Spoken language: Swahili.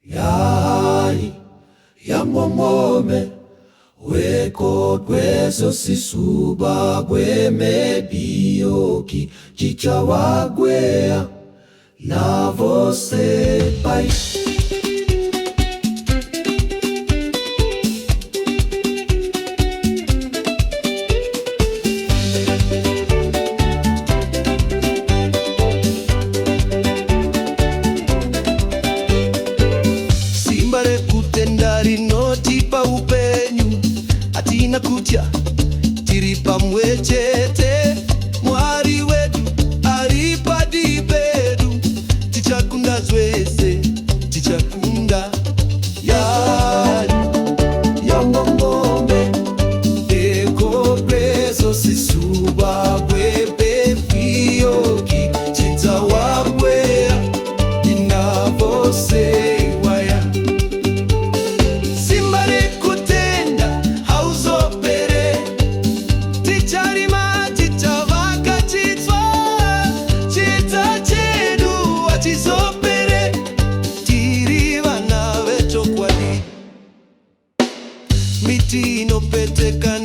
Yai ya momome weko kweso sisuba gweme bioki chicha wagwea na você pai. Simbare kutendari notipa upenyu atina kutia tiripa mwechete mwari wedu aripa dibedu tichakunda zwese tichakunda Yai ya momome eko kweso sisuba gweme bioki chicha wagwea na você. Miti inopeteka